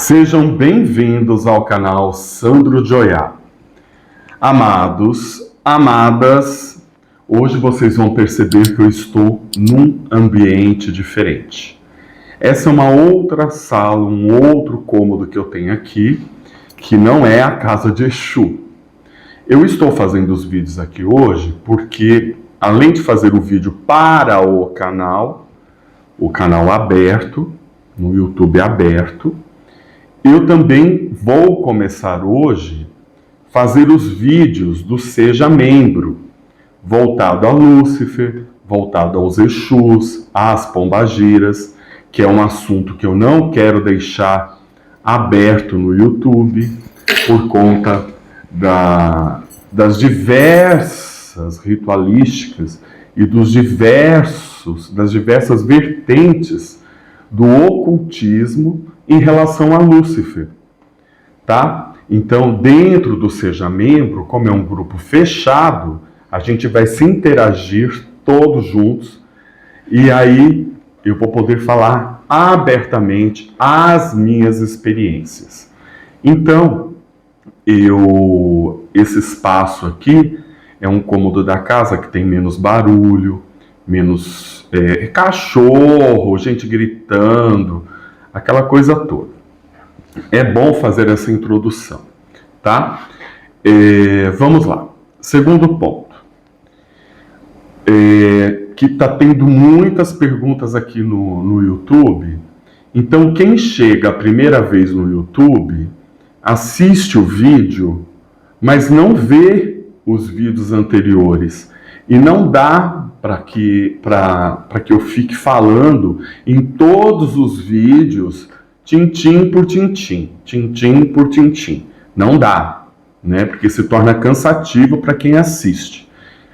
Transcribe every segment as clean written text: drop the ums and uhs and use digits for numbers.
Sejam bem-vindos ao canal Sandro Joiá. Amados, amadas, hoje vocês vão perceber que eu estou num ambiente diferente. Essa é uma outra sala, um outro cômodo que eu tenho aqui, que não é a casa de Exu. Eu estou fazendo os vídeos aqui hoje porque, além de fazer o vídeo para o canal aberto, no YouTube aberto, eu também vou começar hoje a fazer os vídeos do Seja Membro, voltado a Lúcifer, voltado aos Exus, às pombagiras, que é um assunto que eu não quero deixar aberto no YouTube, por conta das diversas ritualísticas e das diversas vertentes do ocultismo em relação a Lúcifer, tá? Então, dentro do Seja Membro, como é um grupo fechado, a gente vai se interagir todos juntos e aí eu vou poder falar abertamente as minhas experiências. Então, esse espaço aqui é um cômodo da casa que tem menos barulho, menos cachorro, gente gritando, aquela coisa toda. É bom fazer essa introdução, tá? Vamos lá. Segundo ponto. Que está tendo muitas perguntas aqui no YouTube. Então, quem chega a primeira vez no YouTube, assiste o vídeo, mas não vê os vídeos anteriores. E não dá para que eu fique falando em todos os vídeos, tintim por tintim, tintim por tintim. Não dá, né? Porque se torna cansativo para quem assiste.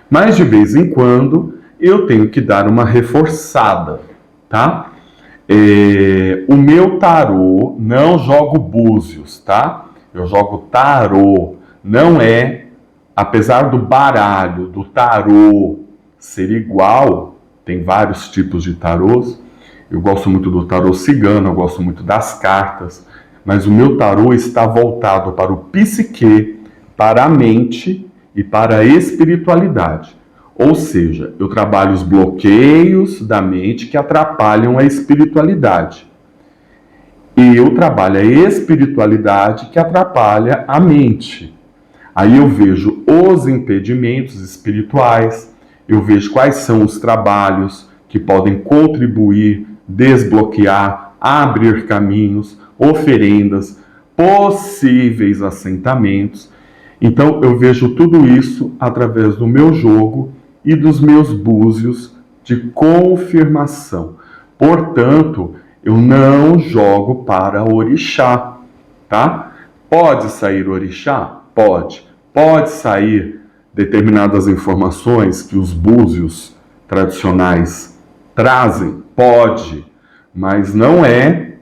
Mas de vez em quando eu tenho que dar uma reforçada, tá? O meu tarô, não jogo búzios, tá? Eu jogo tarô, não é, apesar do baralho, do tarô ser igual, tem vários tipos de tarôs, eu gosto muito do tarô cigano, eu gosto muito das cartas, mas o meu tarô está voltado para o psique, para a mente e para a espiritualidade. Ou seja, eu trabalho os bloqueios da mente que atrapalham a espiritualidade. E eu trabalho a espiritualidade que atrapalha a mente. Aí eu vejo os impedimentos espirituais, eu vejo quais são os trabalhos que podem contribuir, desbloquear, abrir caminhos, oferendas, possíveis assentamentos. Então eu vejo tudo isso através do meu jogo e dos meus búzios de confirmação. Portanto, eu não jogo para orixá, tá? Pode sair orixá? Pode. Pode sair determinadas informações que os búzios tradicionais trazem? Pode. Mas não é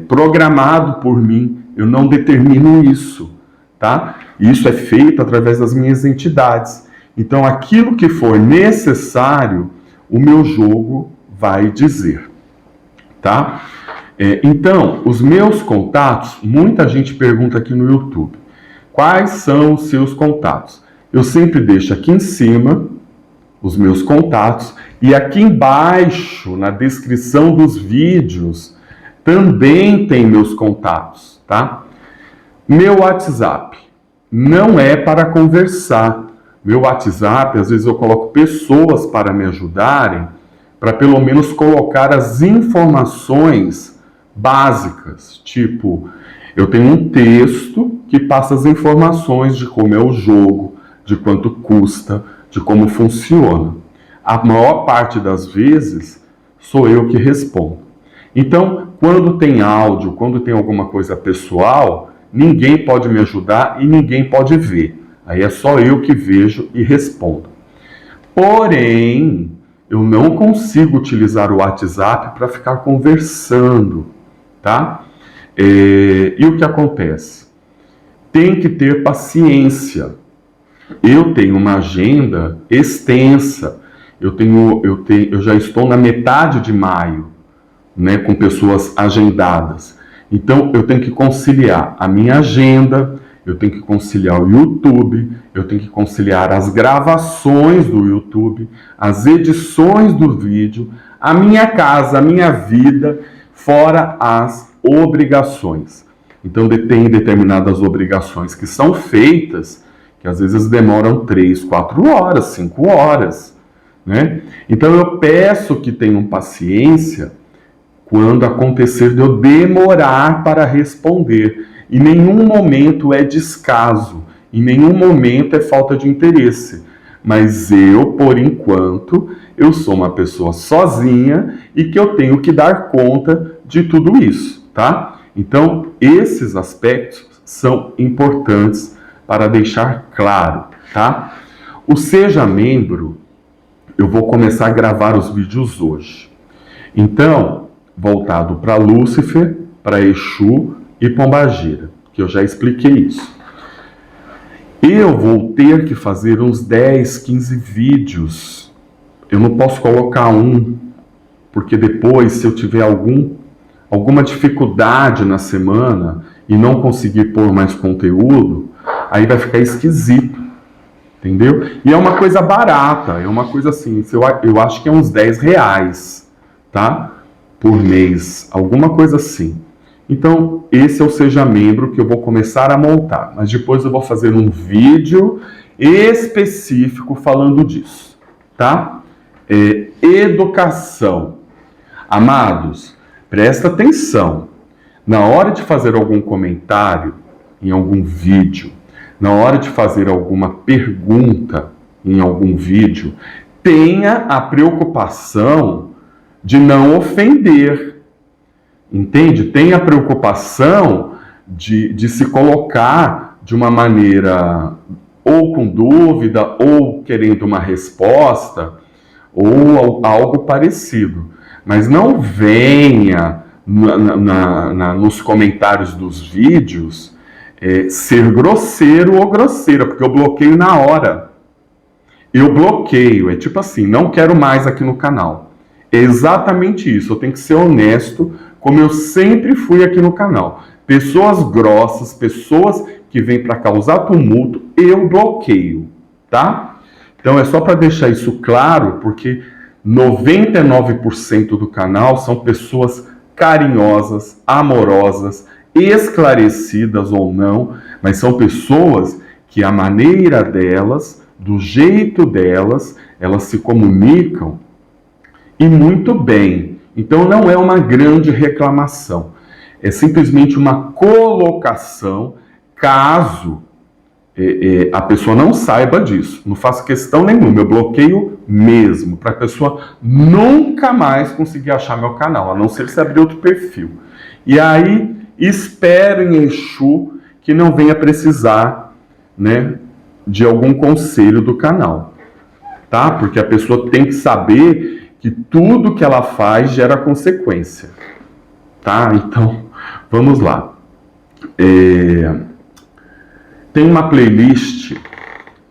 programado por mim. Eu não determino isso, tá? Isso é feito através das minhas entidades. Então, aquilo que for necessário, o meu jogo vai dizer, tá? Então, os meus contatos, muita gente pergunta aqui no YouTube, quais são os seus contatos? Eu sempre deixo aqui em cima os meus contatos e aqui embaixo, na descrição dos vídeos, também tem meus contatos, tá? Meu WhatsApp não é para conversar. Meu WhatsApp, às vezes eu coloco pessoas para me ajudarem, para pelo menos colocar as informações básicas. Tipo, eu tenho um texto que passa as informações de como é o jogo, de quanto custa, de como funciona. A maior parte das vezes sou eu que respondo. Então, quando tem áudio, quando tem alguma coisa pessoal, ninguém pode me ajudar e ninguém pode ver. Aí é só eu que vejo e respondo. Porém, eu não consigo utilizar o WhatsApp para ficar conversando, tá? E o que acontece? Tem que ter paciência. Eu tenho uma agenda extensa. Eu já estou na metade de maio. né, com pessoas agendadas. Então, eu tenho que conciliar a minha agenda, eu tenho que conciliar o YouTube, eu tenho que conciliar as gravações do YouTube, as edições do vídeo, a minha casa, a minha vida, fora as obrigações. Então, tem determinadas obrigações que são feitas, que às vezes demoram 3, 4 horas, 5 horas, né? Então, eu peço que tenham paciência quando acontecer de eu demorar para responder. Em nenhum momento é descaso, em nenhum momento é falta de interesse. Mas eu, por enquanto, eu sou uma pessoa sozinha e que eu tenho que dar conta de tudo isso, tá? Então, esses aspectos são importantes para deixar claro, tá? O Seja Membro, eu vou começar a gravar os vídeos hoje. Então, voltado para Lúcifer, para Exu e Pombagira, que eu já expliquei isso. Eu vou ter que fazer uns 10, 15 vídeos. Eu não posso colocar um, porque depois, se eu tiver alguma dificuldade na semana e não conseguir pôr mais conteúdo, aí vai ficar esquisito, entendeu? E é uma coisa barata, é uma coisa assim, eu acho que é uns R$10, tá? Por mês, alguma coisa assim. Então, esse é o Seja Membro que eu vou começar a montar, mas depois eu vou fazer um vídeo específico falando disso, tá? Educação. Amados, presta atenção. Na hora de fazer algum comentário em algum vídeo, na hora de fazer alguma pergunta em algum vídeo, tenha a preocupação de não ofender, entende? Tenha a preocupação de se colocar de uma maneira ou com dúvida, ou querendo uma resposta, ou algo parecido. Mas não venha nos comentários dos vídeos ser grosseiro ou grosseira, porque eu bloqueio na hora. Eu bloqueio, é tipo assim, não quero mais aqui no canal. É exatamente isso, eu tenho que ser honesto, como eu sempre fui aqui no canal. Pessoas grossas, pessoas que vêm para causar tumulto, eu bloqueio, tá? Então é só para deixar isso claro, porque 99% do canal são pessoas carinhosas, amorosas, esclarecidas ou não, mas são pessoas que a maneira delas, do jeito delas, elas se comunicam e muito bem. Então não é uma grande reclamação, é simplesmente uma colocação, caso a pessoa não saiba disso. Não faço questão nenhuma, eu bloqueio mesmo, para a pessoa nunca mais conseguir achar meu canal, a não ser se abrir outro perfil. E aí, espero em Exu que não venha precisar, né, de algum conselho do canal, tá? Porque a pessoa tem que saber que tudo que ela faz gera consequência, tá? Então, vamos lá. Tem uma playlist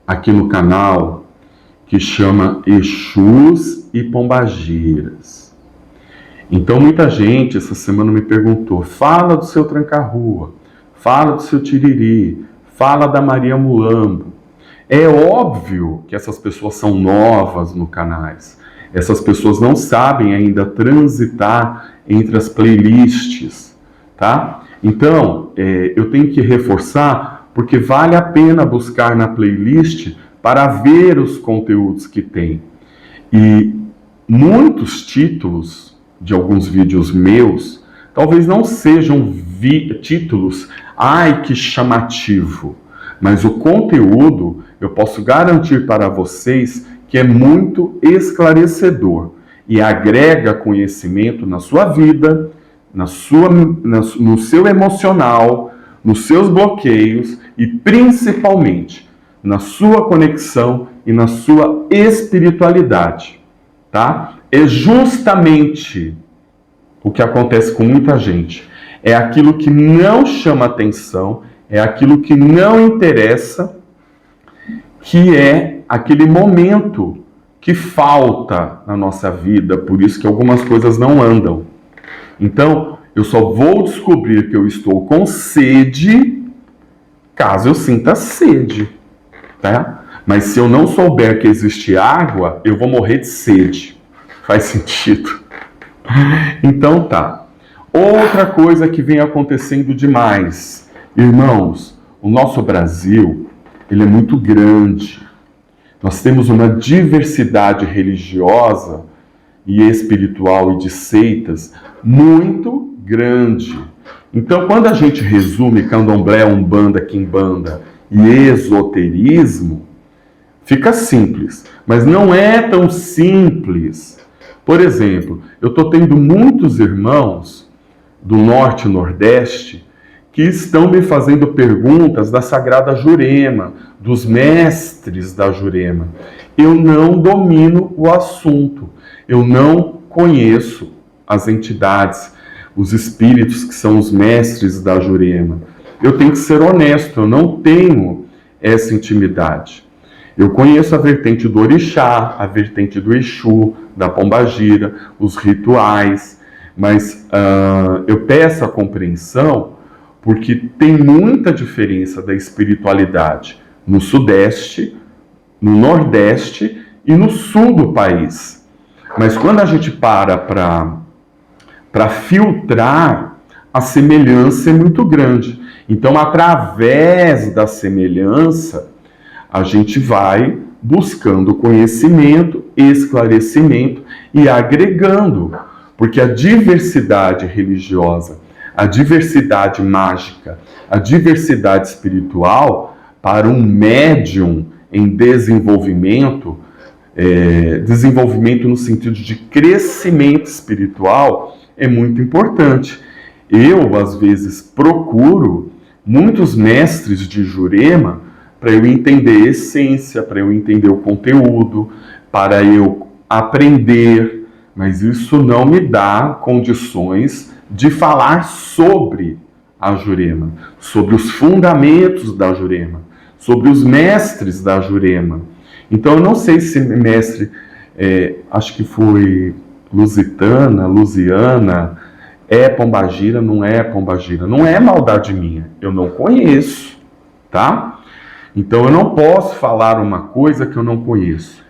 aqui no canal que chama Exus e Pombagiras. Então muita gente essa semana me perguntou, fala do seu Tranca-Rua, fala do seu Tiriri, fala da Maria Mulambo. É óbvio que essas pessoas são novas no canais. Essas pessoas não sabem ainda transitar entre as playlists, tá? Então, eu tenho que reforçar, porque vale a pena buscar na playlist para ver os conteúdos que tem. E muitos títulos de alguns vídeos meus, talvez não sejam títulos, ai que chamativo, mas o conteúdo eu posso garantir para vocês que é muito esclarecedor e agrega conhecimento na sua vida, no seu emocional, nos seus bloqueios e principalmente na sua conexão e na sua espiritualidade, tá? É justamente o que acontece com muita gente. É aquilo que não chama atenção, é aquilo que não interessa, que é aquele momento que falta na nossa vida, por isso que algumas coisas não andam, Então, eu só vou descobrir que eu estou com sede caso eu sinta sede, tá? Mas se eu não souber que existe água, eu vou morrer de sede. Faz sentido? Então tá. Outra coisa que vem acontecendo demais. Irmãos, o nosso Brasil, ele é muito grande. Nós temos uma diversidade religiosa e espiritual e de seitas muito grande. Então, quando a gente resume candomblé, umbanda, quimbanda e esoterismo, fica simples, mas não é tão simples. Por exemplo, eu estou tendo muitos irmãos do Norte e Nordeste que estão me fazendo perguntas da Sagrada Jurema, dos mestres da Jurema. Eu não domino o assunto, eu não conheço as entidades, os espíritos que são os mestres da Jurema. Eu tenho que ser honesto, eu não tenho essa intimidade. Eu conheço a vertente do Orixá, a vertente do Exu, da Pombagira, os rituais, mas eu peço a compreensão porque tem muita diferença da espiritualidade no Sudeste, no Nordeste e no Sul do país. Mas quando a gente para filtrar, a semelhança é muito grande. Então, através da semelhança, a gente vai buscando conhecimento, esclarecimento e agregando, porque a diversidade religiosa, a diversidade mágica, a diversidade espiritual, para um médium em desenvolvimento, desenvolvimento no sentido de crescimento espiritual, é muito importante. Eu, às vezes, procuro muitos mestres de Jurema para eu entender a essência, para eu entender o conteúdo, para eu aprender, mas isso não me dá condições de falar sobre a Jurema, sobre os fundamentos da Jurema, sobre os mestres da Jurema. Então, eu não sei se mestre, acho que foi Lusiana, é Pombagira, não é Pombagira. Não é maldade minha, eu não conheço, tá? Então eu não posso falar uma coisa que eu não conheço.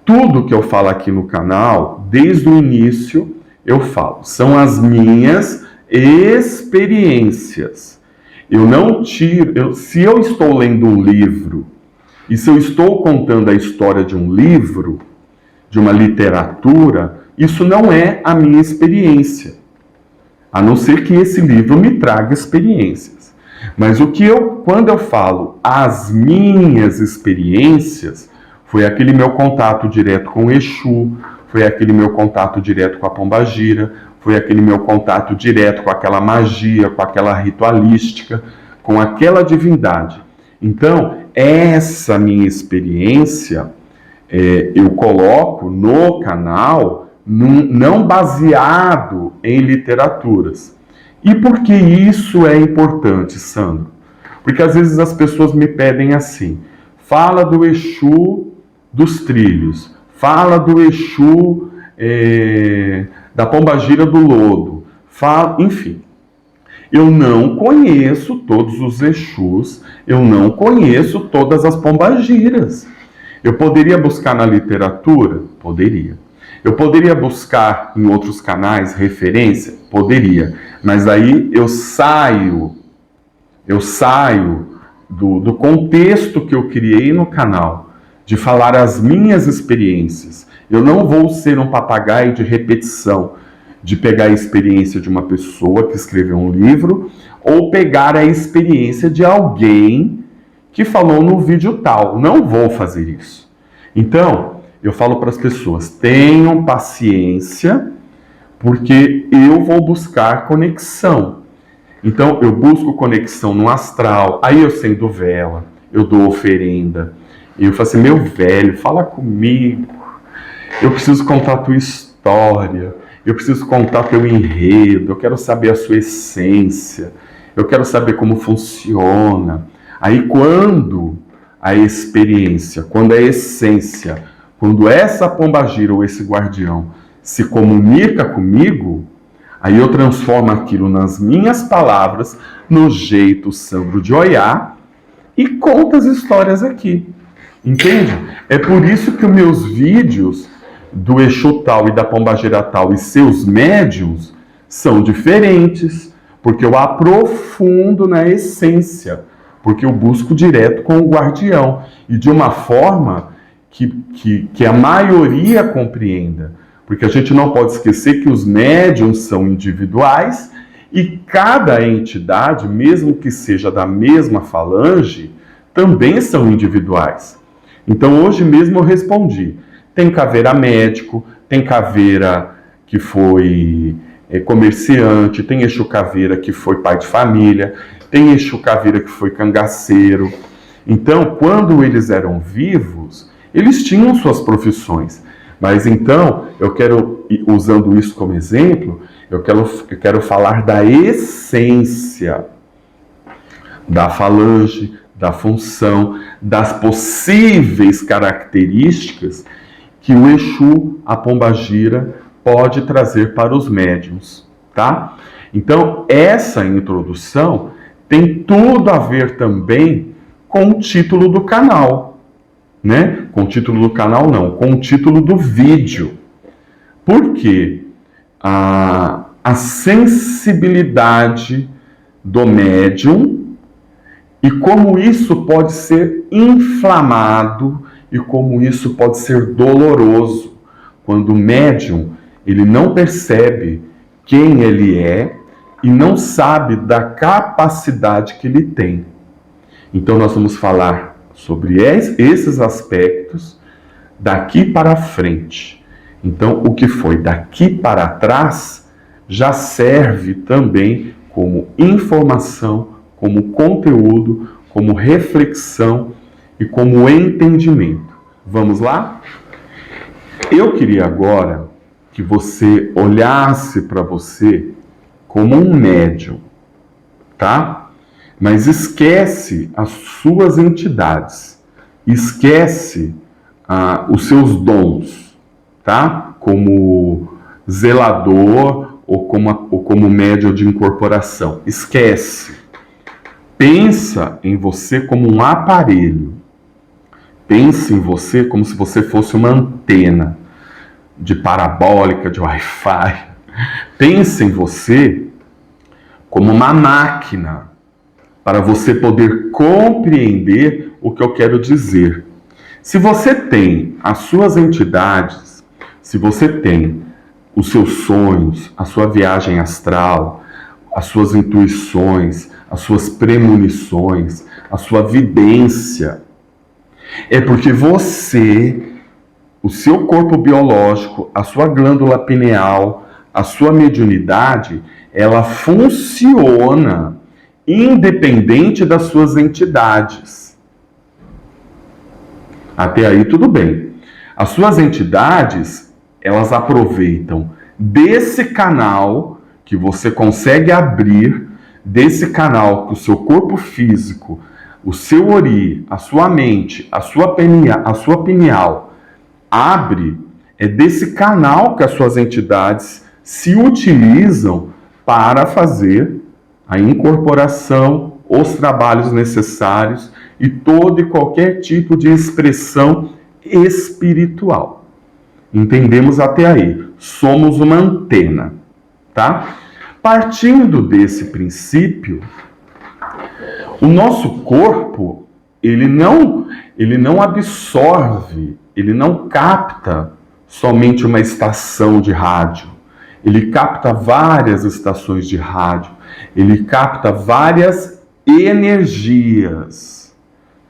Tudo que eu falo aqui no canal, desde o início, eu falo. São as minhas experiências. Eu não tiro... se eu estou lendo um livro, e se eu estou contando a história de um livro, de uma literatura, isso não é a minha experiência. A não ser que esse livro me traga experiências. Mas quando eu falo as minhas experiências, foi aquele meu contato direto com o Exu, foi aquele meu contato direto com a Pombagira, foi aquele meu contato direto com aquela magia, com aquela ritualística, com aquela divindade. Então, essa minha experiência, eu coloco no canal, não baseado em literaturas. E por que isso é importante, Sandro? Porque às vezes as pessoas me pedem assim, fala do Exu dos trilhos, fala do Exu da Pombagira do Lodo, enfim. Eu não conheço todos os Exus, eu não conheço todas as Pombagiras. Eu poderia buscar na literatura? Poderia. Eu poderia buscar em outros canais referência? Poderia. Mas aí eu saio do contexto que eu criei no canal, de falar as minhas experiências. Eu não vou ser um papagaio de repetição, de pegar a experiência de uma pessoa que escreveu um livro, ou pegar a experiência de alguém que falou no vídeo tal. Não vou fazer isso. Então, eu falo para as pessoas, tenham paciência, porque eu vou buscar conexão. Então, eu busco conexão no astral, aí eu acendo vela, eu dou oferenda, e eu falo assim, meu velho, fala comigo, eu preciso contar a tua história, eu preciso contar teu enredo, eu quero saber a sua essência, eu quero saber como funciona. Aí quando a experiência, quando a essência, quando essa pombagira ou esse guardião se comunica comigo, Aí eu transformo aquilo nas minhas palavras, no jeito Sandro de olhar, e conto as histórias aqui. Entende? É por isso que os meus vídeos do Exu tal e da Pombagira tal e seus médiuns são diferentes, porque eu aprofundo na essência, porque eu busco direto com o guardião, e de uma forma que a maioria compreenda. Porque a gente não pode esquecer que os médiuns são individuais e cada entidade, mesmo que seja da mesma falange, também são individuais. Então hoje mesmo eu respondi. Tem caveira médico, tem caveira que foi comerciante, tem Exu caveira que foi pai de família, tem Exu caveira que foi cangaceiro. Então, quando eles eram vivos, eles tinham suas profissões. Mas então, eu quero, usando isso como exemplo, eu quero falar da essência da falange, da função, das possíveis características que o Exu, a Pombagira, pode trazer para os médiuns, tá? Então, essa introdução tem tudo a ver também com o título do canal, né? Com o título do canal não, com o título do vídeo. Porque a sensibilidade do médium e como isso pode ser inflamado e como isso pode ser doloroso quando o médium ele não percebe quem ele é e não sabe da capacidade que ele tem. Então nós vamos falar sobre esses aspectos daqui para frente. Então o que foi daqui para trás já serve também como informação, como conteúdo, como reflexão e como entendimento. Vamos lá? Eu queria agora que você olhasse para você como um médium, tá? Mas esquece as suas entidades, esquece os seus dons, tá? Como zelador ou como médium de incorporação. Esquece. Pensa em você como um aparelho. Pense em você como se você fosse uma antena de parabólica, de Wi-Fi. Pense em você como uma máquina para você poder compreender o que eu quero dizer. Se você tem as suas entidades, se você tem os seus sonhos, a sua viagem astral, as suas intuições, as suas premonições, a sua vidência, é porque você, o seu corpo biológico, a sua glândula pineal, a sua mediunidade, ela funciona independente das suas entidades. Até aí tudo bem. As suas entidades, elas aproveitam desse canal que você consegue abrir, desse canal que o seu corpo físico, o seu ori, a sua mente, a sua pineal abre, é desse canal que as suas entidades se utilizam para fazer a incorporação, os trabalhos necessários e todo e qualquer tipo de expressão espiritual. Entendemos até aí? Somos uma antena, tá? Partindo desse princípio, o nosso corpo, ele não absorve, ele não capta somente uma estação de rádio. Ele capta várias estações de rádio. Ele capta várias energias,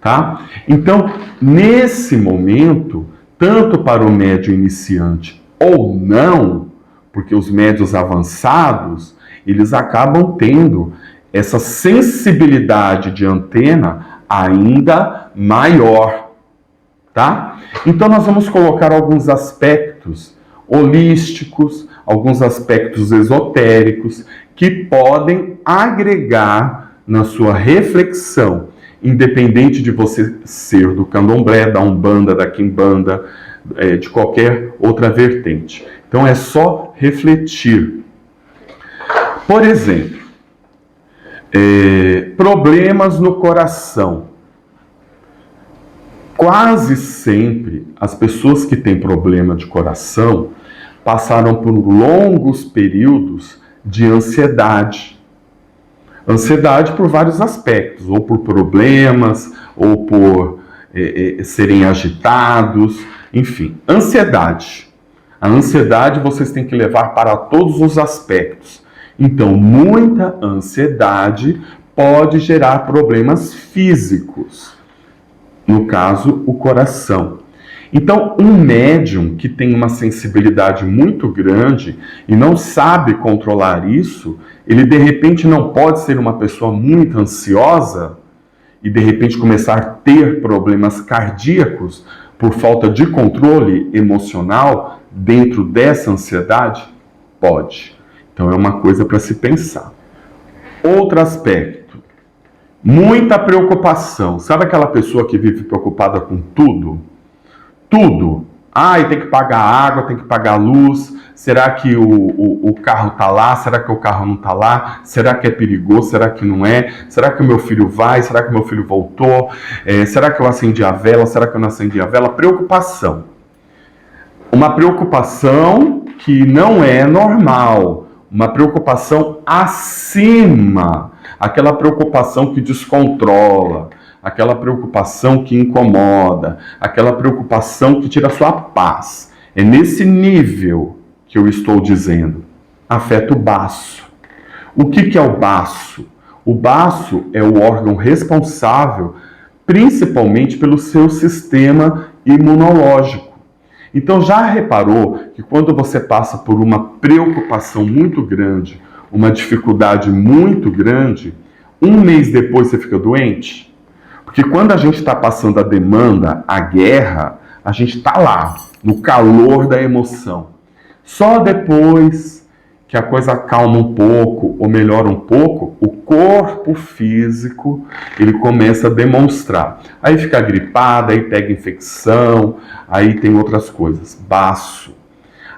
tá? Então, nesse momento, tanto para o médium iniciante ou não, porque os médiuns avançados, eles acabam tendo essa sensibilidade de antena ainda maior, tá? Então nós vamos colocar alguns aspectos holísticos, alguns aspectos esotéricos que podem agregar na sua reflexão, independente de você ser do candomblé, da umbanda, da quimbanda, de qualquer outra vertente. Então é só refletir. Por exemplo, problemas no coração. Quase sempre as pessoas que têm problema de coração passaram por longos períodos de ansiedade. Ansiedade por vários aspectos, ou por problemas, ou por serem agitados, enfim, ansiedade. A ansiedade vocês têm que levar para todos os aspectos. Então, muita ansiedade pode gerar problemas físicos. No caso, o coração. Então, um médium que tem uma sensibilidade muito grande e não sabe controlar isso, ele de repente não pode ser uma pessoa muito ansiosa e de repente começar a ter problemas cardíacos por falta de controle emocional dentro dessa ansiedade? Pode. Então, é uma coisa para se pensar. Outro aspecto. Muita preocupação. Sabe aquela pessoa que vive preocupada com tudo? Tudo. Tem que pagar a água, tem que pagar a luz. Será que o carro tá lá? Será que o carro não tá lá? Será que é perigoso? Será que não é? Será que o meu filho vai? Será que o meu filho voltou? Será que eu acendi a vela? Será que eu não acendi a vela? Preocupação. Uma preocupação que não é normal. Uma preocupação acima. Aquela preocupação que descontrola, aquela preocupação que incomoda, aquela preocupação que tira a sua paz. É nesse nível que eu estou dizendo. Afeta o baço. O que é o baço? O baço é o órgão responsável principalmente pelo seu sistema imunológico. Então já reparou que quando você passa por uma preocupação muito grande, uma dificuldade muito grande, um mês depois você fica doente? Porque quando a gente está passando a demanda, a guerra, a gente está lá, no calor da emoção. Só depois que a coisa acalma um pouco, ou melhora um pouco, o corpo físico, ele começa a demonstrar. Aí fica gripado, aí pega infecção, aí tem outras coisas. Baço.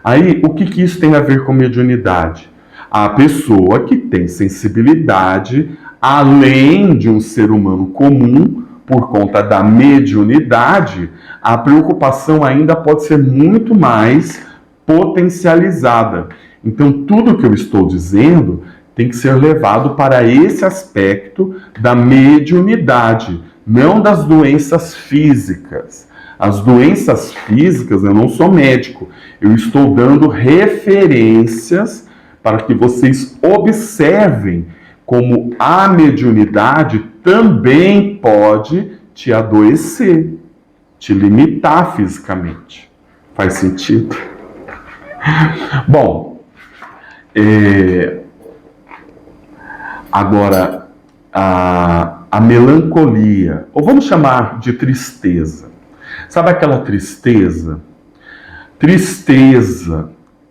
Aí, o que isso tem a ver com mediunidade? A pessoa que tem sensibilidade, além de um ser humano comum, por conta da mediunidade, a preocupação ainda pode ser muito mais potencializada. Então, tudo que eu estou dizendo tem que ser levado para esse aspecto da mediunidade, não das doenças físicas. As doenças físicas, eu não sou médico, eu estou dando referências para que vocês observem como a mediunidade também pode te adoecer, te limitar fisicamente. Faz sentido? Bom, agora a melancolia, ou vamos chamar de tristeza. Sabe aquela tristeza? Tristeza.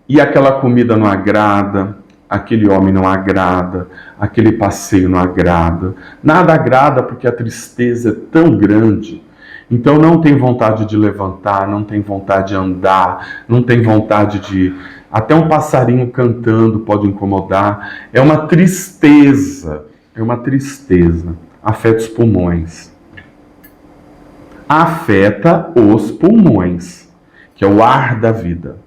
E aquela comida não agrada, aquele homem não agrada, aquele passeio não agrada. Nada agrada porque a tristeza é tão grande. Então não tem vontade de levantar, não tem vontade de andar, não tem vontade de... Até um passarinho cantando pode incomodar. É uma tristeza, Afeta os pulmões. Afeta os pulmões, que é o ar da vida.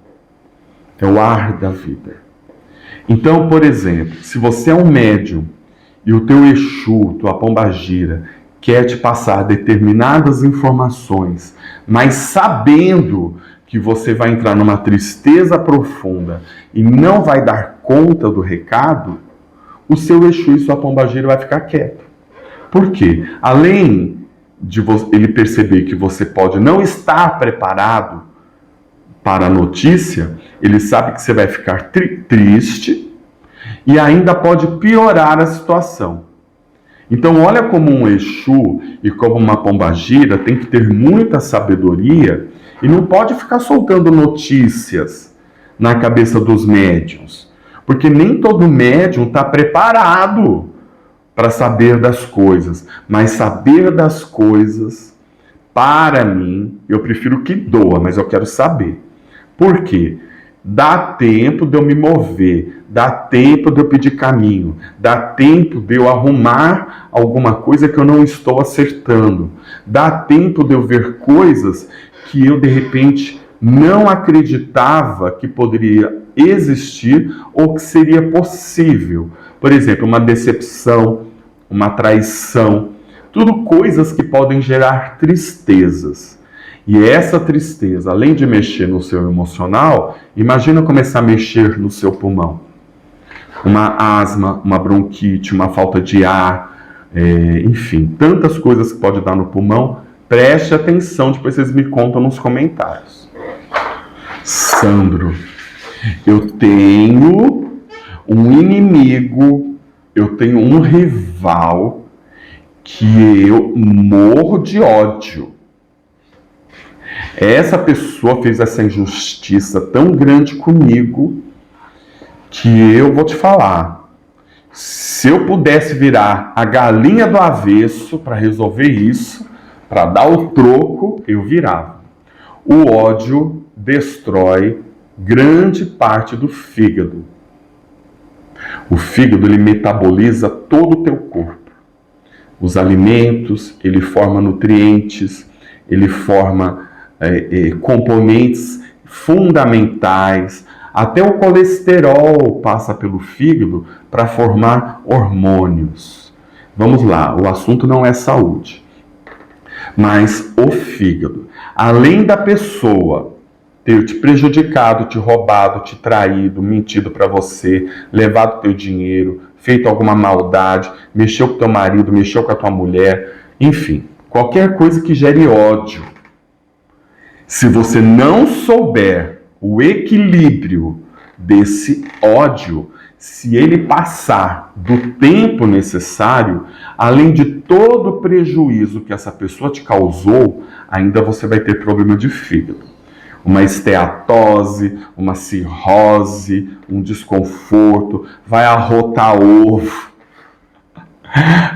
É o ar da vida. Então, por exemplo, se você é um médium e o teu Exu, tua pombagira, quer te passar determinadas informações, mas sabendo que você vai entrar numa tristeza profunda e não vai dar conta do recado, o seu Exu e sua pombagira vai ficar quieto. Por quê? Além de ele perceber que você pode não estar preparado para a notícia, ele sabe que você vai ficar triste e ainda pode piorar a situação. Então, olha como um Exu e como uma pombagira tem que ter muita sabedoria e não pode ficar soltando notícias na cabeça dos médiuns, porque nem todo médium está preparado para saber das coisas, mas saber das coisas, para mim, eu prefiro que doa, mas eu quero saber. Por quê? Dá tempo de eu me mover, dá tempo de eu pedir caminho, dá tempo de eu arrumar alguma coisa que eu não estou acertando, dá tempo de eu ver coisas que eu, de repente, não acreditava que poderia existir ou que seria possível. Por exemplo, uma decepção, uma traição, tudo coisas que podem gerar tristezas. E essa tristeza, além de mexer no seu emocional, imagina começar a mexer no seu pulmão. Uma asma, uma bronquite, uma falta de ar, enfim, tantas coisas que pode dar no pulmão. Preste atenção, depois vocês me contam nos comentários. Sandro, eu tenho um inimigo, eu tenho um rival que eu morro de ódio. Essa pessoa fez essa injustiça tão grande comigo que eu vou te falar. Se eu pudesse virar a galinha do avesso para resolver isso, para dar o troco, eu virava. O ódio destrói grande parte do fígado. O fígado, ele metaboliza todo o teu corpo. Os alimentos, ele forma nutrientes, ele forma componentes fundamentais. Até o colesterol passa pelo fígado para formar hormônios. Vamos lá, o assunto não é saúde. Mas o fígado, além da pessoa ter te prejudicado, te roubado, te traído, mentido para você, levado teu dinheiro, feito alguma maldade, mexeu com teu marido, mexeu com a tua mulher, enfim, qualquer coisa que gere ódio. Se você não souber o equilíbrio desse ódio, se ele passar do tempo necessário, além de todo o prejuízo que essa pessoa te causou, ainda você vai ter problema de fígado. Uma esteatose, uma cirrose, um desconforto, vai arrotar ovo,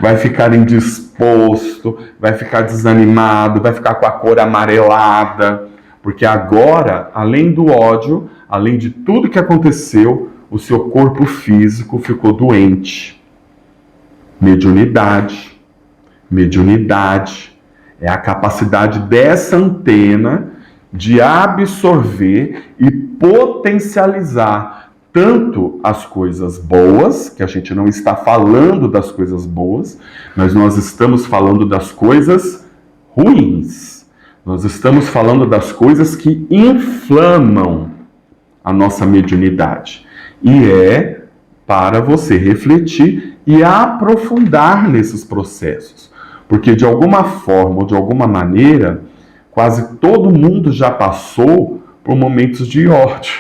vai ficar indisposto, vai ficar desanimado, vai ficar com a cor amarelada, porque agora, além do ódio, além de tudo que aconteceu, o seu corpo físico ficou doente. Mediunidade. Mediunidade é a capacidade dessa antena de absorver e potencializar tanto as coisas boas, que a gente não está falando das coisas boas, mas nós estamos falando das coisas ruins. Nós estamos falando das coisas que inflamam a nossa mediunidade. E é para você refletir e aprofundar nesses processos. Porque de alguma forma ou de alguma maneira, quase todo mundo já passou por momentos de ódio,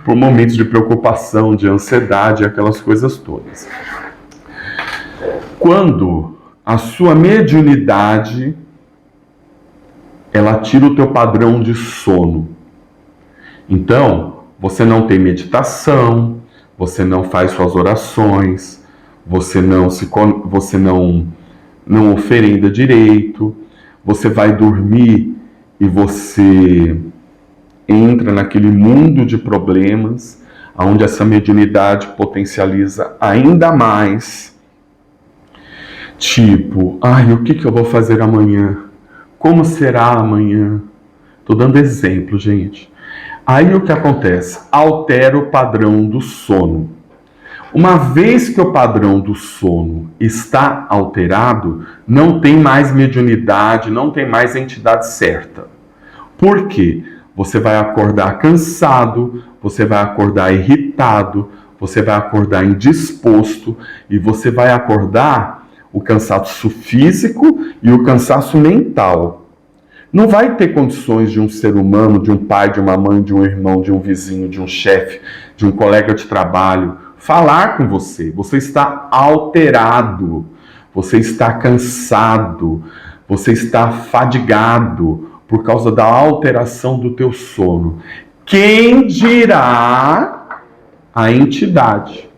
por momentos de preocupação, de ansiedade, aquelas coisas todas. Quando a sua mediunidade, ela tira o teu padrão de sono. Então, você não tem meditação, você não faz suas orações, você não oferenda direito, você vai dormir e você entra naquele mundo de problemas, onde essa mediunidade potencializa ainda mais. Tipo, o que eu vou fazer amanhã? Como será amanhã? Estou dando exemplo, gente. Aí o que acontece? Altera o padrão do sono. Uma vez que o padrão do sono está alterado, não tem mais mediunidade, não tem mais entidade certa. Por quê? Você vai acordar cansado, você vai acordar irritado, você vai acordar indisposto e você vai acordar o cansaço físico e o cansaço mental. Não vai ter condições de um ser humano, de um pai, de uma mãe, de um irmão, de um vizinho, de um chefe, de um colega de trabalho, falar com você. Você está alterado, você está cansado, você está fadigado por causa da alteração do teu sono. Quem dirá a entidade?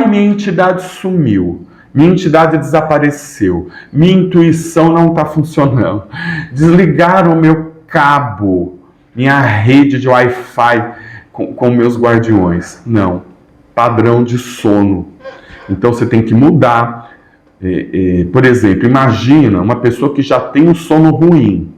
Minha entidade sumiu. Minha entidade desapareceu. Minha intuição não está funcionando. Desligaram o meu cabo, minha rede de Wi-Fi. com meus guardiões. Não. Padrão de sono. Então você tem que mudar. Por exemplo, imagina uma pessoa que já tem um sono ruim.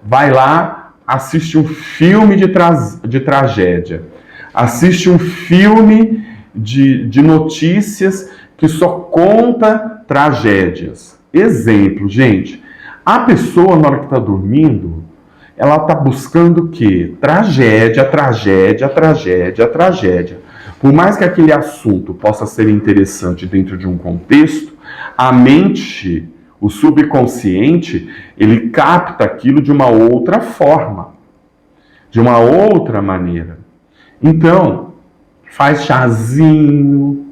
Vai lá, assiste um filme de tragédia. Assiste um filme de notícias que só conta tragédias. Exemplo, gente. A pessoa, na hora que está dormindo, ela está buscando o quê? Tragédia, tragédia, tragédia, tragédia. Por mais que aquele assunto possa ser interessante dentro de um contexto, a mente, o subconsciente, ele capta aquilo de uma outra forma, de uma outra maneira. Então, faz chazinho,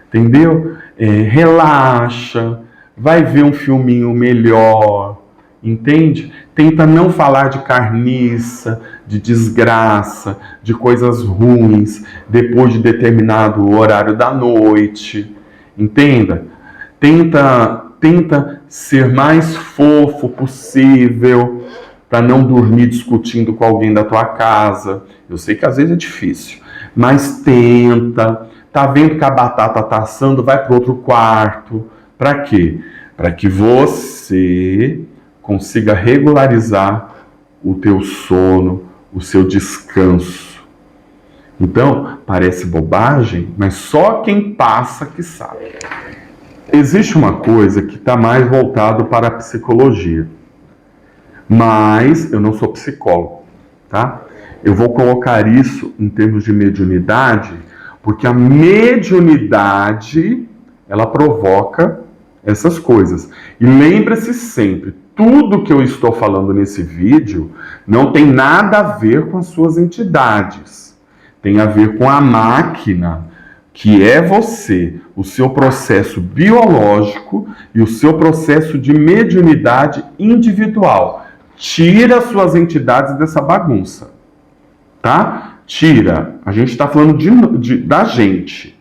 entendeu? Relaxa, vai ver um filminho melhor, entende? Tenta não falar de carniça, de desgraça, de coisas ruins, depois de determinado horário da noite, entenda? Tenta ser mais fofo possível, para não dormir discutindo com alguém da tua casa. Eu sei que às vezes é difícil, mas tenta. Tá vendo que a batata tá assando, vai para outro quarto. Para quê? Para que você consiga regularizar o teu sono, o seu descanso. Então, parece bobagem, mas só quem passa que sabe. Existe uma coisa que está mais voltado para a psicologia, mas eu não sou psicólogo, tá? Eu vou colocar isso em termos de mediunidade, porque a mediunidade, ela provoca essas coisas. E lembre-se sempre, tudo que eu estou falando nesse vídeo não tem nada a ver com as suas entidades. Tem a ver com a máquina, que é você, o seu processo biológico e o seu processo de mediunidade individual. Tira suas entidades dessa bagunça, tá? Tira. A gente está falando da gente,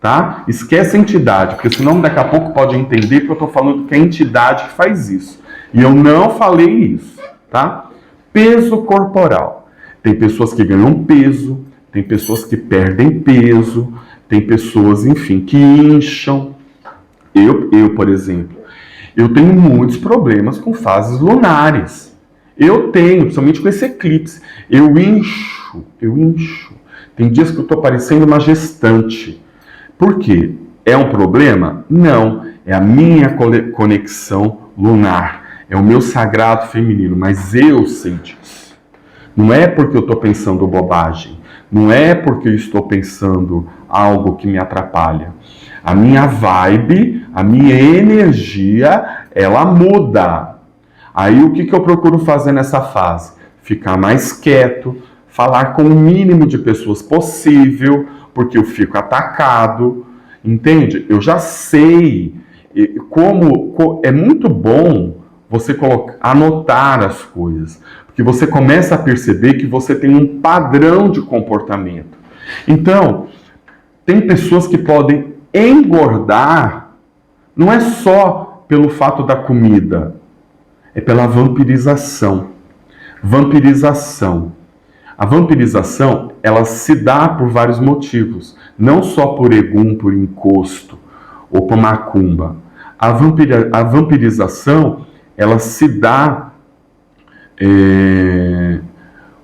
tá? Esquece a entidade, porque senão daqui a pouco pode entender que eu estou falando que é a entidade que faz isso. E eu não falei isso, tá? Peso corporal. Tem pessoas que ganham peso, tem pessoas que perdem peso, tem pessoas, enfim, que incham. Eu, por exemplo, eu tenho muitos problemas com fases lunares. Eu tenho, principalmente com esse eclipse. Eu incho. Tem dias que eu estou parecendo uma gestante. Por quê? É um problema? Não. É a minha conexão lunar. É o meu sagrado feminino. Mas eu sei disso. Não é porque eu estou pensando bobagem. Não é porque eu estou pensando algo que me atrapalha. A minha vibe, a minha energia, ela muda. Aí o que eu procuro fazer nessa fase? Ficar mais quieto, falar com o mínimo de pessoas possível, porque eu fico atacado, entende? Eu já sei como é muito bom você anotar as coisas, porque você começa a perceber que você tem um padrão de comportamento. Então, tem pessoas que podem engordar, não é só pelo fato da comida, é pela vampirização. Vampirização. A vampirização, ela se dá por vários motivos. Não só por egum, por encosto, ou por macumba. A vampirização, ela se dá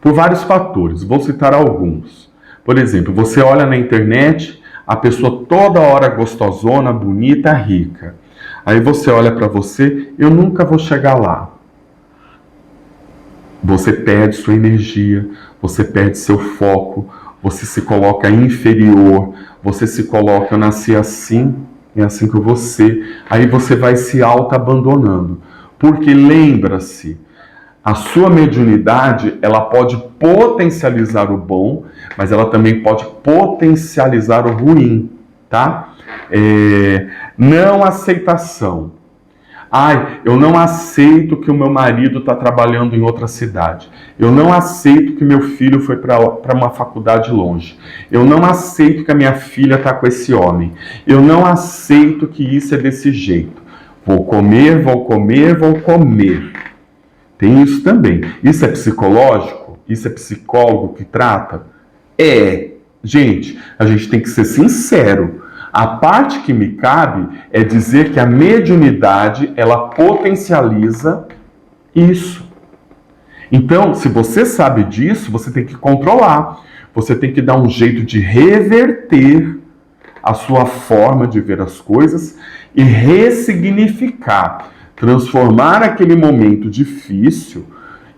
por vários fatores. Vou citar alguns. Por exemplo, você olha na internet, a pessoa toda hora gostosona, bonita, rica. Aí você olha para você, eu nunca vou chegar lá. Você perde sua energia, você perde seu foco, você se coloca inferior, você se coloca, eu nasci assim, é assim que eu vou ser. Aí você vai se auto-abandonando. Porque lembra-se, a sua mediunidade, ela pode potencializar o bom, mas ela também pode potencializar o ruim, tá? Não aceitação. Eu não aceito que o meu marido está trabalhando em outra cidade. Eu não aceito que meu filho foi para uma faculdade longe. Eu não aceito que a minha filha está com esse homem. Eu não aceito que isso é desse jeito. Vou comer, vou comer, vou comer. Tem isso também. Isso é psicológico? Isso é psicólogo que trata? Gente, a gente tem que ser sincero. A parte que me cabe é dizer que a mediunidade, ela potencializa isso. Então, se você sabe disso, você tem que controlar. Você tem que dar um jeito de reverter a sua forma de ver as coisas e ressignificar, transformar aquele momento difícil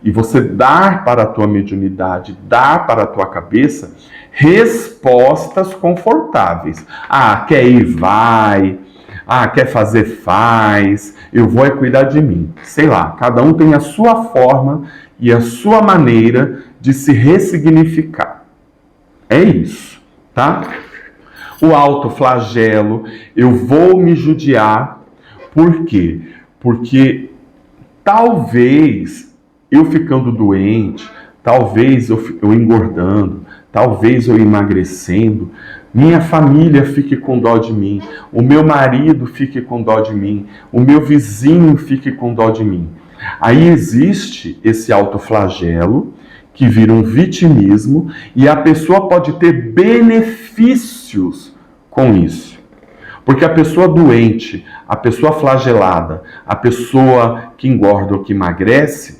e você dar para a tua mediunidade, dar para a tua cabeça respostas confortáveis. Quer ir, vai. Quer fazer, faz. Eu vou é cuidar de mim. Sei lá, cada um tem a sua forma e a sua maneira de se ressignificar. É isso, tá? O autoflagelo, eu vou me judiar. Por quê? Porque talvez eu ficando doente, talvez eu engordando, talvez eu emagrecendo, minha família fique com dó de mim, o meu marido fique com dó de mim, o meu vizinho fique com dó de mim. Aí existe esse autoflagelo que vira um vitimismo e a pessoa pode ter benefícios com isso. Porque a pessoa doente, a pessoa flagelada, a pessoa que engorda ou que emagrece,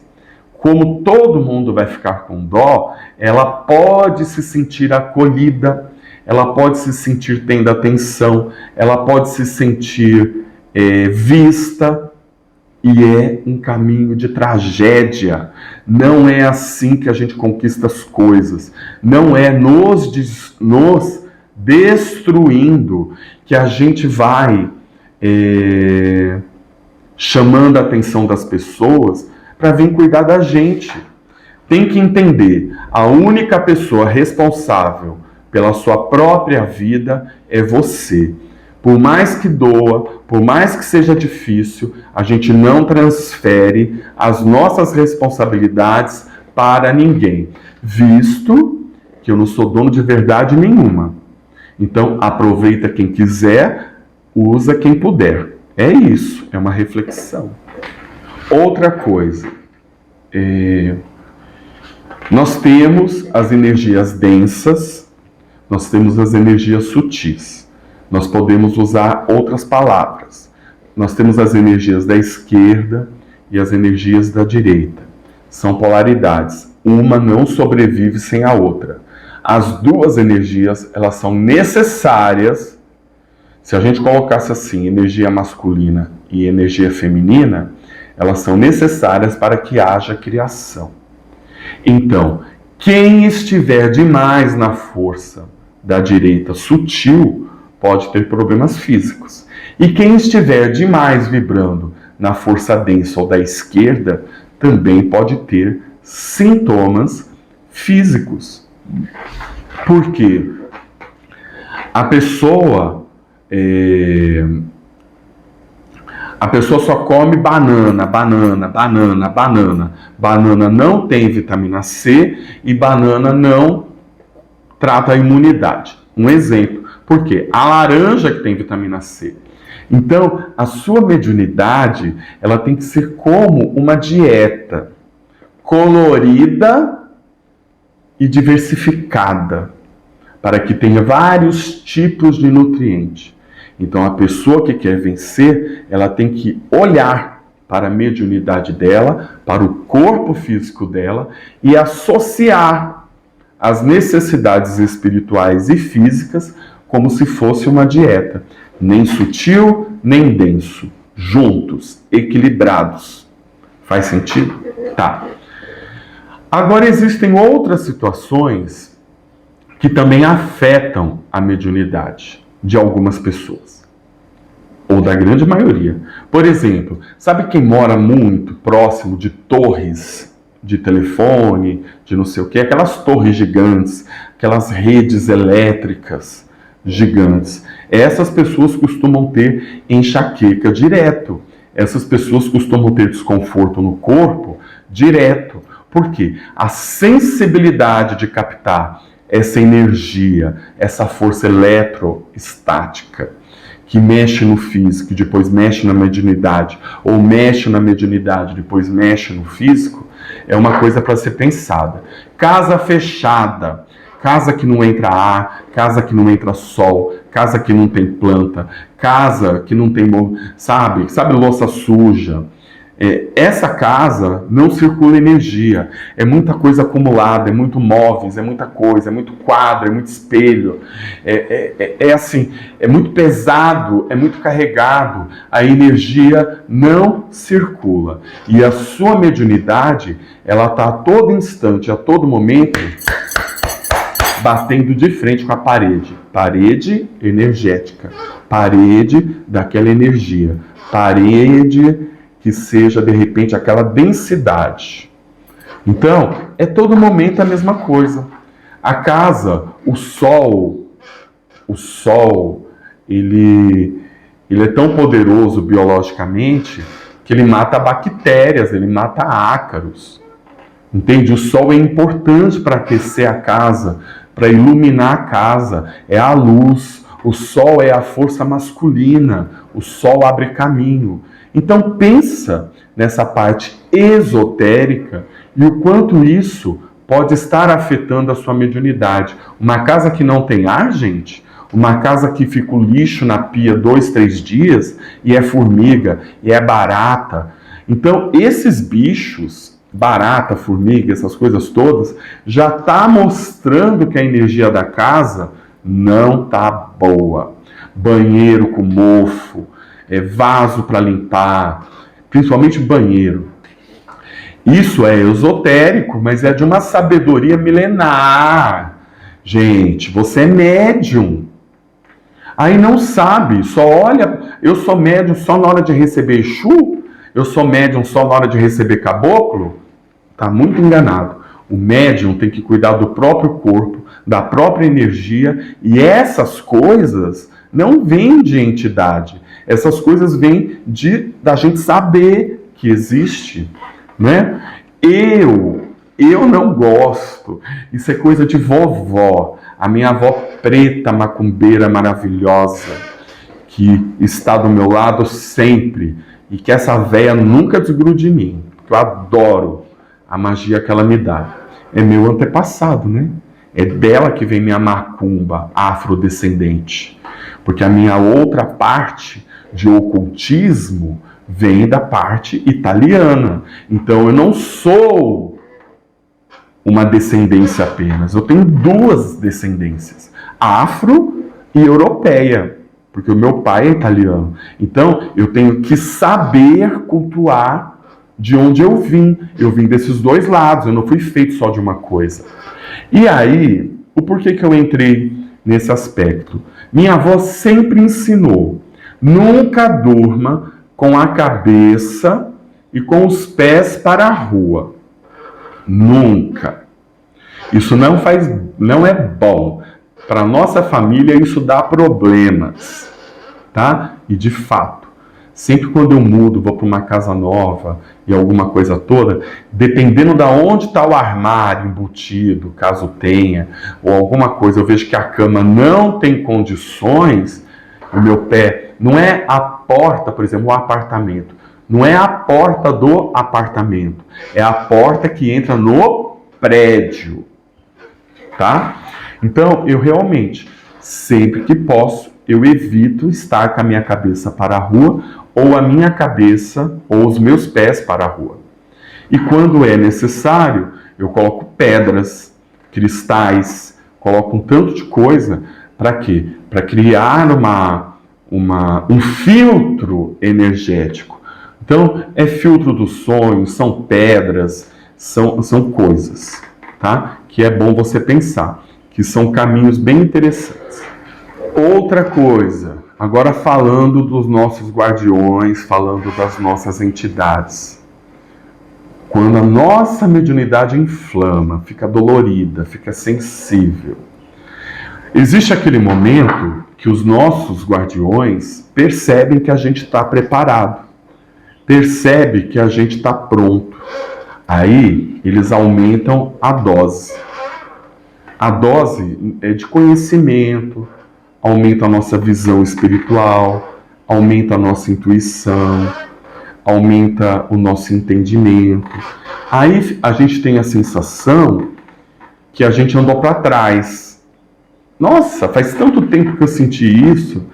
como todo mundo vai ficar com dó, ela pode se sentir acolhida, ela pode se sentir tendo atenção, ela pode se sentir vista, e é um caminho de tragédia. Não é assim que a gente conquista as coisas. Não é nos destruindo que a gente vai chamando a atenção das pessoas para vir cuidar da gente. Tem que entender, a única pessoa responsável pela sua própria vida é você. Por mais que doa, por mais que seja difícil, a gente não transfere as nossas responsabilidades para ninguém, visto que eu não sou dono de verdade nenhuma. Então, aproveita quem quiser, usa quem puder. É isso, é uma reflexão. Outra coisa, nós temos as energias densas, nós temos as energias sutis. Nós podemos usar outras palavras. Nós temos as energias da esquerda e as energias da direita. São polaridades. Uma não sobrevive sem a outra. As duas energias, elas são necessárias. Se a gente colocasse assim, energia masculina e energia feminina, elas são necessárias para que haja criação. Então, quem estiver demais na força da direita sutil, pode ter problemas físicos. E quem estiver demais vibrando na força densa ou da esquerda, também pode ter sintomas físicos. Por quê? A pessoa só come banana. Banana não tem vitamina C e banana não trata a imunidade. Um exemplo. Por quê? A laranja que tem vitamina C. Então, a sua mediunidade, ela tem que ser como uma dieta colorida e diversificada, para que tenha vários tipos de nutrientes. Então, a pessoa que quer vencer, ela tem que olhar para a mediunidade dela, para o corpo físico dela e associar as necessidades espirituais e físicas como se fosse uma dieta, nem sutil, nem denso, juntos, equilibrados. Faz sentido? Tá. Agora existem outras situações que também afetam a mediunidade de algumas pessoas, ou da grande maioria. Por exemplo, sabe quem mora muito próximo de torres de telefone, de não sei o que, aquelas torres gigantes, aquelas redes elétricas gigantes. Essas pessoas costumam ter enxaqueca direto. Essas pessoas costumam ter desconforto no corpo direto. Por quê? A sensibilidade de captar essa energia, essa força eletroestática que mexe no físico e depois mexe na mediunidade, ou mexe na mediunidade e depois mexe no físico, é uma coisa para ser pensada. Casa fechada. Casa que não entra ar, casa que não entra sol, casa que não tem planta, casa que não tem, sabe louça suja. Essa casa não circula energia, é muita coisa acumulada, é muito móveis, é muita coisa, é muito quadro, é muito espelho, assim, é muito pesado, é muito carregado, a energia não circula. E a sua mediunidade, ela está a todo instante, a todo momento, batendo de frente com a parede energética, parede daquela energia, parede que seja, de repente, aquela densidade. Então, é todo momento a mesma coisa. A casa, o sol, ele é tão poderoso biologicamente que ele mata bactérias, ele mata ácaros. Entende? O sol é importante para aquecer a casa, para iluminar a casa. É a luz. O sol é a força masculina. O sol abre caminho. Então pensa nessa parte esotérica e o quanto isso pode estar afetando a sua mediunidade. Uma casa que não tem ar, gente, uma casa que fica o lixo na pia 2, 3 dias e é formiga, e é barata. Então esses bichos, barata, formiga, essas coisas todas, já está mostrando que a energia da casa não está boa. Banheiro com mofo, vaso para limpar, principalmente banheiro. Isso é esotérico, mas é de uma sabedoria milenar. Gente, você é médium. Aí não sabe, só olha, eu sou médium só na hora de receber Exu, eu sou médium só na hora de receber caboclo. Está muito enganado. O médium tem que cuidar do próprio corpo, da própria energia, e essas coisas não vêm de entidade. Essas coisas vêm da gente saber que existe, né? Eu não gosto. Isso é coisa de vovó. A minha avó preta, macumbeira maravilhosa, que está do meu lado sempre, e que essa véia nunca desgrude de mim. Eu adoro a magia que ela me dá. É meu antepassado, né? É dela que vem minha macumba afrodescendente. Porque a minha outra parte de ocultismo vem da parte italiana. Então eu não sou uma descendência apenas. Eu tenho duas descendências, afro e europeia, porque o meu pai é italiano. Então eu tenho que saber cultuar de onde eu vim. Eu vim desses dois lados, eu não fui feito só de uma coisa. E aí, o porquê que eu entrei nesse aspecto? Minha avó sempre ensinou: nunca durma com a cabeça e com os pés para a rua. Nunca. Isso não é bom. Para nossa família isso dá problemas, tá? E de fato, sempre quando eu mudo, vou para uma casa nova e alguma coisa toda, dependendo de onde está o armário embutido, caso tenha, ou alguma coisa, eu vejo que a cama não tem condições, o meu pé não é a porta, por exemplo, o apartamento. Não é a porta do apartamento, é a porta que entra no prédio, tá? Então, eu realmente, sempre que posso, eu evito estar com a minha cabeça para a rua, ou a minha cabeça, ou os meus pés para a rua. E quando é necessário, eu coloco pedras, cristais, coloco um tanto de coisa, para quê? Para criar um filtro energético. Então, é filtro dos sonhos, são pedras, são coisas, tá? Que é bom você pensar, que são caminhos bem interessantes. Outra coisa, agora falando dos nossos guardiões, falando das nossas entidades. Quando a nossa mediunidade inflama, fica dolorida, fica sensível, existe aquele momento que os nossos guardiões percebem que a gente está preparado, percebe que a gente está pronto. Aí eles aumentam a dose. A dose é de conhecimento, aumenta a nossa visão espiritual, aumenta a nossa intuição, aumenta o nosso entendimento. Aí a gente tem a sensação que a gente andou para trás. Nossa, faz tanto tempo que eu senti isso.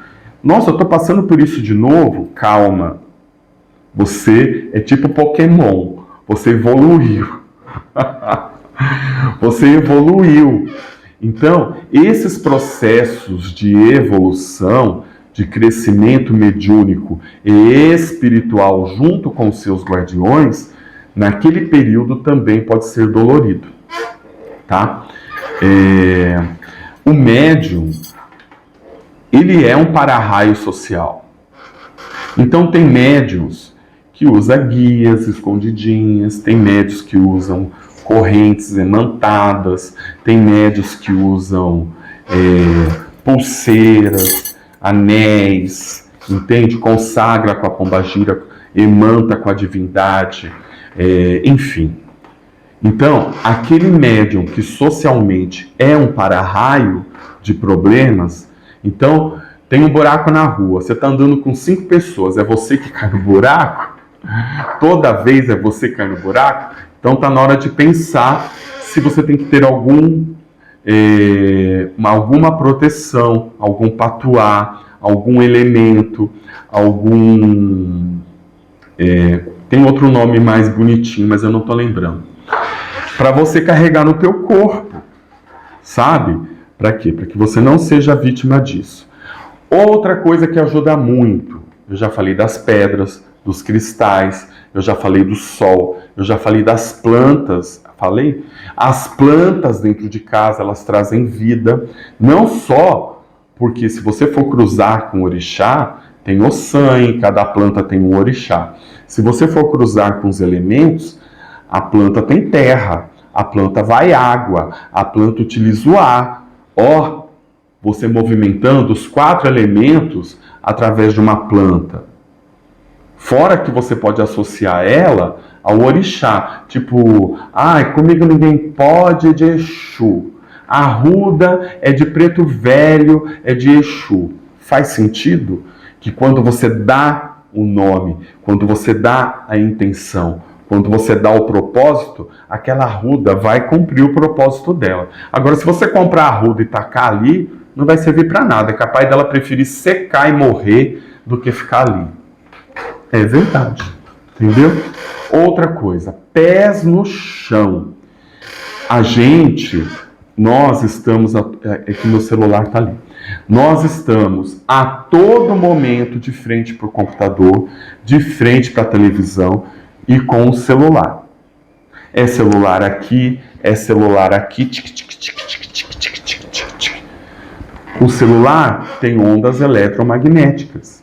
Nossa, eu tô passando por isso de novo. Calma. Você é tipo Pokémon. Você evoluiu. Você evoluiu. Então, esses processos de evolução, de crescimento mediúnico e espiritual junto com os seus guardiões, naquele período também pode ser dolorido, tá? O médium, ele é um para-raio social. Então tem médiums que usam guias escondidinhas, tem médiums que usam correntes imantadas, tem médiums que usam pulseiras, anéis, entende? Consagra com a pombagira, emanta com a divindade, enfim. Então, aquele médium que socialmente é um para-raio de problemas, então tem um buraco na rua, você está andando com 5 pessoas, é você que cai no buraco? Toda vez é você que cai no buraco? Então está na hora de pensar se você tem que ter alguma proteção, algum patuá, algum elemento, tem outro nome mais bonitinho, mas eu não estou lembrando. Para você carregar no teu corpo, sabe? Para quê? Para que você não seja vítima disso. Outra coisa que ajuda muito, eu já falei das pedras, dos cristais, eu já falei do sol, eu já falei das plantas, falei? As plantas dentro de casa, elas trazem vida, não só porque se você for cruzar com o orixá, tem Ossan, cada planta tem um orixá. Se você for cruzar com os elementos, a planta tem terra, a planta vai água, a planta utiliza o ar. Você movimentando os 4 elementos através de uma planta. Fora que você pode associar ela ao orixá. Tipo, comigo ninguém pode, é de Exu. A Arruda é de Preto Velho, é de Exu. Faz sentido que quando você dá o nome, quando você dá a intenção, quando você dá o propósito, aquela arruda vai cumprir o propósito dela. Agora, se você comprar a arruda e tacar ali, não vai servir para nada. É capaz dela preferir secar e morrer do que ficar ali. É verdade. Entendeu? Outra coisa, pés no chão. Nós estamos... É que meu celular está ali. Nós estamos a todo momento de frente para o computador, de frente para a televisão e com o celular. É celular aqui, tic, tic, tic, tic, tic, tic, tic, tic, tic. O celular tem ondas eletromagnéticas.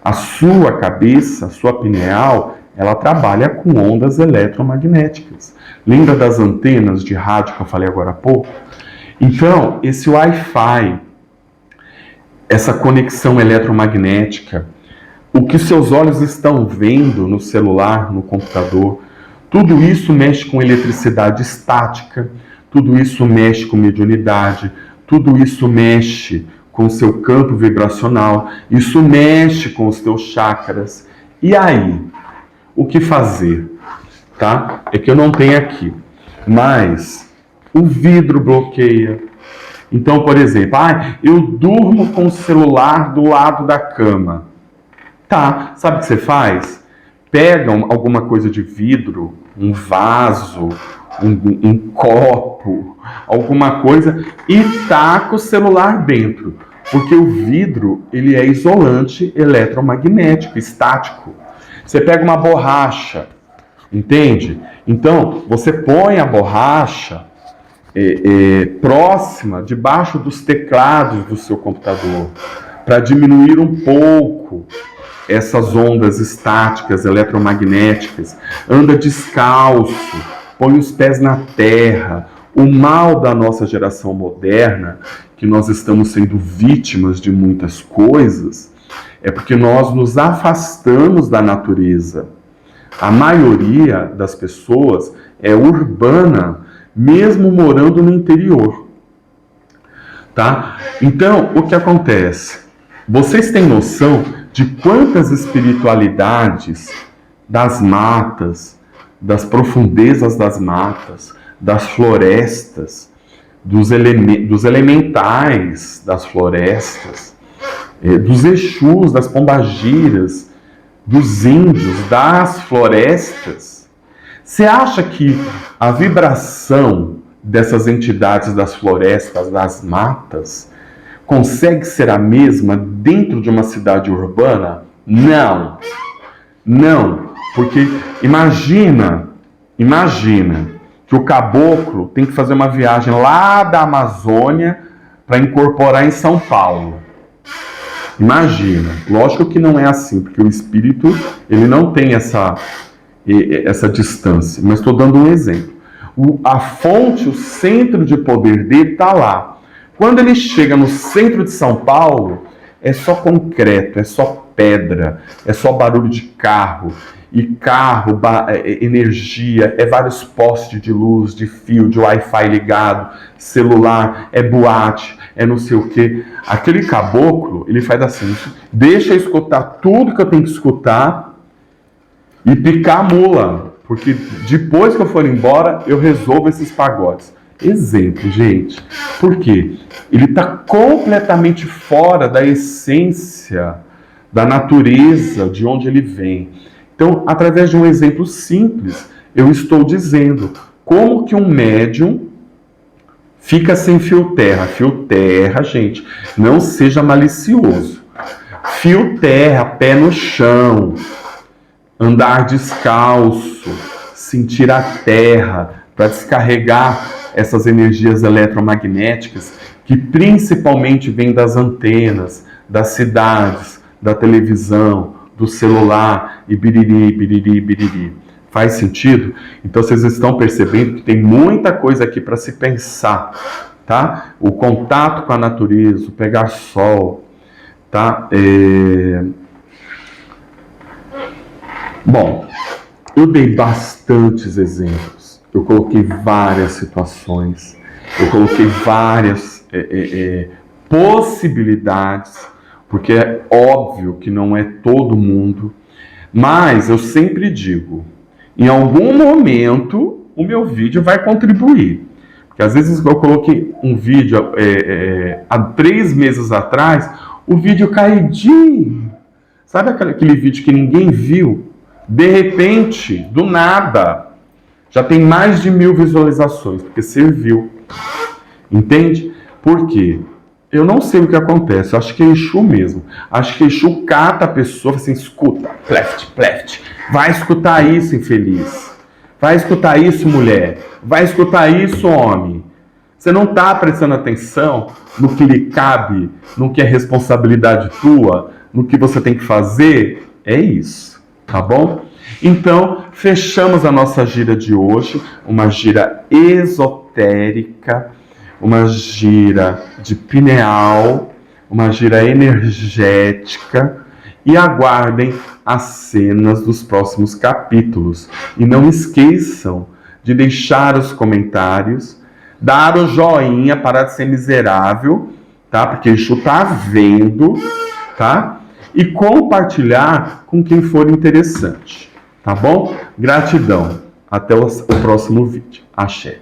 A sua cabeça, a sua pineal, ela trabalha com ondas eletromagnéticas. Lembra das antenas de rádio que eu falei agora há pouco? Então, esse Wi-Fi, essa conexão eletromagnética, o que seus olhos estão vendo no celular, no computador, tudo isso mexe com eletricidade estática, tudo isso mexe com mediunidade, tudo isso mexe com o seu campo vibracional, isso mexe com os teus chakras. E aí, o que fazer? Tá? É que eu não tenho aqui, mas o vidro bloqueia. Então, por exemplo, eu durmo com o celular do lado da cama. Tá, sabe o que você faz? Pega alguma coisa de vidro, um vaso, um copo, alguma coisa e taca o celular dentro. Porque o vidro, ele é isolante eletromagnético, estático. Você pega uma borracha, entende? Então, você põe a borracha próxima, debaixo dos teclados do seu computador, para diminuir um pouco essas ondas estáticas, eletromagnéticas. Anda descalço, põe os pés na terra. O mal da nossa geração moderna, que nós estamos sendo vítimas de muitas coisas, é porque nós nos afastamos da natureza. A maioria das pessoas é urbana, mesmo morando no interior. Tá? Então, o que acontece? Vocês têm noção de quantas espiritualidades das matas, das profundezas das matas, das florestas, dos elementais das florestas, dos Exus, das pombagiras, dos índios, das florestas. Você acha que a vibração dessas entidades das florestas, das matas, consegue ser a mesma dentro de uma cidade urbana? Não. Não, porque imagina que o caboclo tem que fazer uma viagem lá da Amazônia para incorporar em São Paulo. Imagina. Lógico que não é assim, porque o espírito ele não tem essa distância. Mas estou dando um exemplo. A fonte, o centro de poder dele está lá. Quando ele chega no centro de São Paulo, é só concreto, é só pedra, é só barulho de carro. E carro, energia, é vários postes de luz, de fio, de Wi-Fi ligado, celular, é boate, é não sei o quê. Aquele caboclo, ele faz assim, deixa eu escutar tudo que eu tenho que escutar e picar a mula, porque depois que eu for embora, eu resolvo esses pagodes. Exemplo, gente. Por quê? Ele está completamente fora da essência, da natureza, de onde ele vem. Então, através de um exemplo simples, eu estou dizendo como que um médium fica sem fio terra. Fio terra, gente, não seja malicioso. Fio terra, pé no chão, andar descalço, sentir a terra para descarregar essas energias eletromagnéticas que principalmente vêm das antenas, das cidades, da televisão, do celular e biriri, biriri, biriri. Faz sentido? Então vocês estão percebendo que tem muita coisa aqui para se pensar, tá? O contato com a natureza, o pegar sol, tá? Bom, eu dei bastantes exemplos, eu coloquei várias situações, eu coloquei várias possibilidades, porque é óbvio que não é todo mundo, mas eu sempre digo, em algum momento o meu vídeo vai contribuir. Porque às vezes eu coloquei um vídeo há 3 meses atrás, o vídeo caidinho. Sabe aquele vídeo que ninguém viu? De repente, do nada, já tem mais de 1000 visualizações, porque serviu. Entende? Por quê? Eu não sei o que acontece, eu acho que é Exu mesmo. Acho que Exu cata a pessoa e fala assim, escuta, pleft, vai escutar isso, infeliz. Vai escutar isso, mulher. Vai escutar isso, homem. Você não está prestando atenção no que lhe cabe, no que é responsabilidade tua, no que você tem que fazer? É isso, tá bom? Então, fechamos a nossa gira de hoje, uma gira esotérica, uma gira de pineal, uma gira energética, e aguardem as cenas dos próximos capítulos. E não esqueçam de deixar os comentários, dar o joinha, parar de ser miserável, tá? Porque Exu tá vendo, tá? E compartilhar com quem for interessante, tá bom? Gratidão. Até o próximo vídeo. Axé.